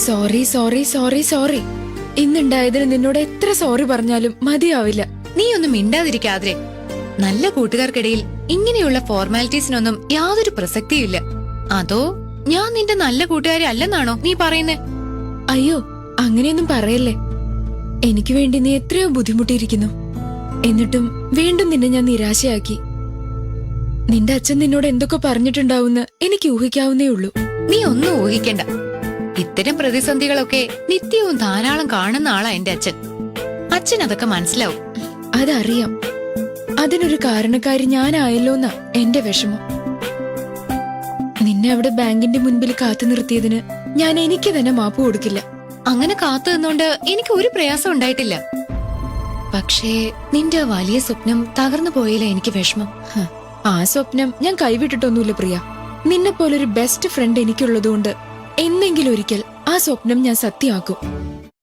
Sorry sorry sorry sorry. ഇന്നുണ്ടായതിന് നിന്നോട് എത്ര സോറി പറഞ്ഞാലും മതിയാവില്ല. നീ ഒന്നും മിണ്ടാതിരിക്കാതെ. നല്ല കൂട്ടുകാർക്കിടയിൽ ഇങ്ങനെയുള്ള ഫോർമാലിറ്റീസിനൊന്നും യാതൊരു പ്രസക്തിയില്ല. അതോ ഞാൻ നിന്റെ നല്ല കൂട്ടുകാരി അല്ലെന്നാണോ നീ പറയുന്നേ? അയ്യോ, അങ്ങനെയൊന്നും പറയല്ലേ. എനിക്ക് വേണ്ടി നീ എത്രയോ ബുദ്ധിമുട്ടിയിരിക്കുന്നു. എന്നിട്ടും വീണ്ടും നിന്നെ ഞാൻ നിരാശയാക്കി. നിന്റെ അച്ഛൻ നിന്നോട് എന്തൊക്കെ പറഞ്ഞിട്ടുണ്ടാവുന്ന് എനിക്ക് ഊഹിക്കാവുന്നേ ഉള്ളൂ. നീ ഒന്നും ഊഹിക്കണ്ട. ഇത്തരം പ്രതിസന്ധികളൊക്കെ നിത്യവും ധാരാളം കാണുന്ന ആളാ എന്റെ അച്ഛൻ. അച്ഛൻ അതൊക്കെ മനസ്സിലാവും. അതറിയാം. അതിനൊരു കാരണക്കാരി ഞാനായല്ലോന്നാ എന്റെ വിഷമം. നിന്നെ അവിടെ ബാങ്കിന്റെ മുൻപിൽ കാത്തു നിർത്തിയതിന് ഞാൻ എനിക്ക് തന്നെ മാപ്പ് കൊടുക്കില്ല. അങ്ങനെ കാത്തു നിന്നോണ്ട് എനിക്ക് ഒരു പ്രയാസം ഉണ്ടായിട്ടില്ല. പക്ഷേ നിന്റെ വലിയ സ്വപ്നം തകർന്നു പോയില്ല എനിക്ക് വിഷമം. ആ സ്വപ്നം ഞാൻ കൈവിട്ടിട്ടൊന്നുമില്ല പ്രിയ. നിന്നെ പോലൊരു ബെസ്റ്റ് ഫ്രണ്ട് എനിക്കുള്ളതുകൊണ്ട് എന്നെങ്കിലും ഒരിക്കൽ ആ സ്വപ്നം ഞാൻ സത്യമാക്കും.